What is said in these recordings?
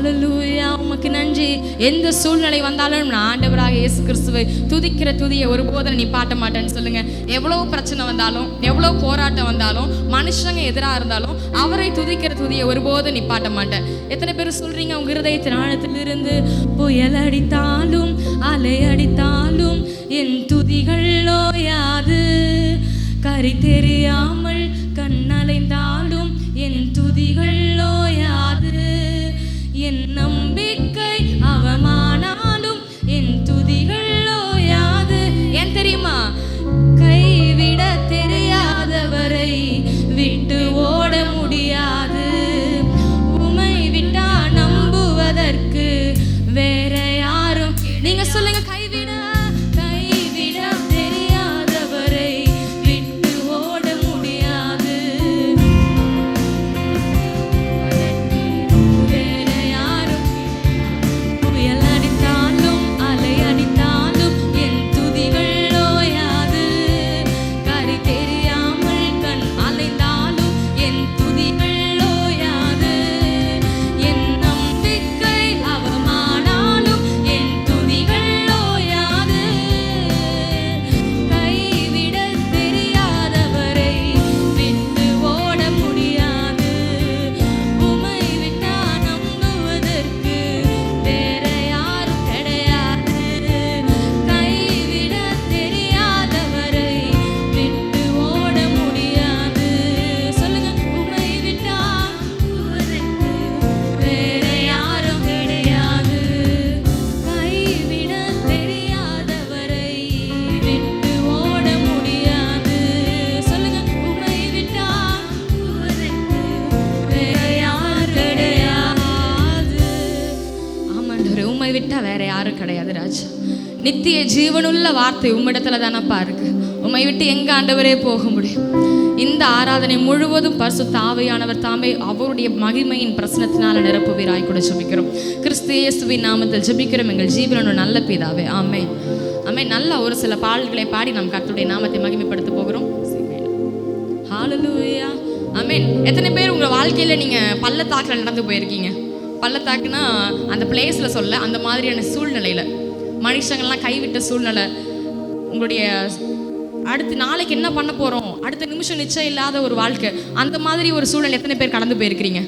ஹல்லேலூயா, உமக்கு நன்றி. எந்த சூழ்நிலை வந்தாலும் நான் ஆண்டவராக இயேசு கிறிஸ்துவை துதிக்கிற துதியை ஒருபோதும் நிப்பாட்ட மாட்டேன்னு சொல்லுங்க. எவ்வளோ பிரச்சனை வந்தாலும், எவ்வளோ போராட்டம் வந்தாலும், மனுஷங்க எதிராக இருந்தாலும் அவரை துதிக்கிற துதியை ஒருபோதும் நிப்பாட்ட மாட்டேன். எத்தனை பேர் சொல்றீங்க உங்க இருதயத்தின் ஆழத்திலிருந்து? புயல் அடித்தாலும் அலை அடித்தாலும் என் துதிகள் ஓயாது, கரை தெரியாமல் கண்ணலைந்தாலும் என் துதிகள் ஓயாது, என் நம்பிக்கை அவமானாலும் என் துதிகள் ஓயாது. ஏன் தெரியுமா? கைவிட தெரியாதவரை விட்டு ஓட முடியாது, உமை விட்டா நம்புவதற்கு வேற யாரும். நீங்க சொல்லுங்க, கைவிட தெரியாதவரை விட்டு ஓட முடியாது, வேற யாரும். புயல் அடித்தாலும் அலை அடித்தாலும் என் துதிகள் ஓயாது, கரை தெரியாமல் கண் அலைந்தாலும் என் துதிகள் ஓயாது, என் நம்பிக்கை அவமானாலும் என் துதிகள் ஓயாது, கைவிட தெரியாதவரை விட்டு ஓட முடியாது, உமை விட்டா நம்புவதற்கு வேற யாரும் கிடையாது, கைவிட தெரியாதவரை விட்டு ஓட முடியாது. சொல்லுங்க, உமை விட்டா நம்புவதற்கு வேற யாரும் கிடையாது, கைவிட தெரியாதவரை விட்டு ஓட முடியாது. சொல்லுங்க, உமை விட்டா நம்புவதற்கு வேற யாரும் கிடையாது. ஆமாண்டவரே, உம்மை விட்டா வேற யாரும் கிடையாது ராஜா. நித்திய ஜீவனுள்ள வார்த்தை உம்மிடத்துல தானப்பா இருக்கு. உம்மை விட்டு எங்க ஆண்டவரே போக முடியும்? இந்த ஆராதனை முழுவதும் பரிசுத்த ஆவியானவர் தாமே அவருடைய மகிமையின் பிரசனத்தினால நிரப்புவீராய் கூட ஜெபிக்கிறோம். கிறிஸ்து இயேசுவின் நாமத்தில் ஜெபிக்கிறோம் எங்கள் ஜீவனோட நல்ல பிதாவே, ஆமென். ஆமென். நல்ல ஒரு சில பாடல்களை பாடி நாம் கர்த்தருடைய நாமத்தை மகிமைப்படுத்த போகிறோம். ஹல்லேலூயா, ஆமென். எத்தனை பேர் உங்க வாழ்க்கையில நீங்க பள்ளத்தாக்குல நடந்து போயிருக்கீங்க? பள்ளத்தாக்குனா அந்த பிளேஸ்ல சொல்ல, அந்த மாதிரியான சூழ்நிலையில மனுஷங்கள்லாம் கைவிட்ட சூழ்நிலை, உங்களுடைய அடுத்து நாளைக்கு என்ன பண்ண போறோம், அடுத்த நிமிஷம் நிச்சயம் இல்லாத ஒரு வாழ்க்கை, அந்த மாதிரி ஒரு சூழ்நிலை எத்தனை பேர் கடந்து போயிருக்கிறீங்க?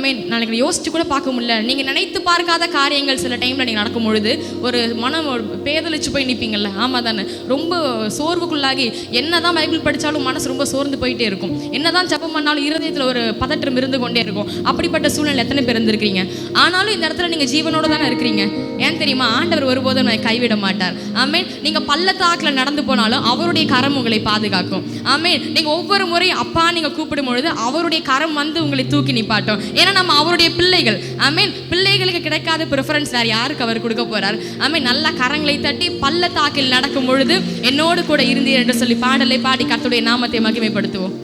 மீன் நாளைக்கு யோசிச்சு கூட பார்க்க முடியல. நீங்கள் நினைத்து பார்க்காத காரியங்கள் சில டைமில் நீங்கள் நடக்கும் பொழுது ஒரு மனம் பேதலிச்சு போய் நிற்பீங்கள்ல. ஆமாம் தானே? ரொம்ப சோர்வுக்குள்ளாகி என்ன தான் பைபிள் படித்தாலும் மனசு ரொம்ப சோர்ந்து போயிட்டே இருக்கும். என்ன தான் ஜெபம் பண்ணாலும் இருதயத்தில் ஒரு பதற்றம் இருந்து கொண்டே இருக்கும். அப்படிப்பட்ட சூழ்நிலை எத்தனை பேர் இருந்திருக்கிறீங்க? ஆனாலும் இந்த இடத்துல நீங்கள் ஜீவனோடு தானே இருக்கிறீங்க. ஏன் தெரியுமா? ஆண்டவர் ஒருபோதும் கைவிட மாட்டார். ஆமேன். நீங்கள் பள்ளத்தாக்கில் நடந்து போனாலும் அவருடைய கரம் உங்களை பாதுகாக்கும். ஆமேன். நீங்கள் ஒவ்வொரு முறையும் அப்பா நீங்கள் கூப்பிடும் பொழுது அவருடைய கரம் வந்து உங்களை தூக்கி நிப்பாட்டும். ஏன்னா நம்ம அவருடைய பிள்ளைகள். ஆமேன். பிள்ளைகளுக்கு கிடைக்காத ப்ரிஃபரன்ஸ் வேறு யாருக்கு அவர் கொடுக்க போறார்? ஆமேன். நல்ல கரங்களை தட்டி பள்ளத்தாக்கில் நடக்கும் பொழுது என்னோடு கூட இருந்தீர் என்று சொல்லி பாடலை பாடி கர்த்தருடைய நாமத்தை மகிமைப்படுத்துவோம்.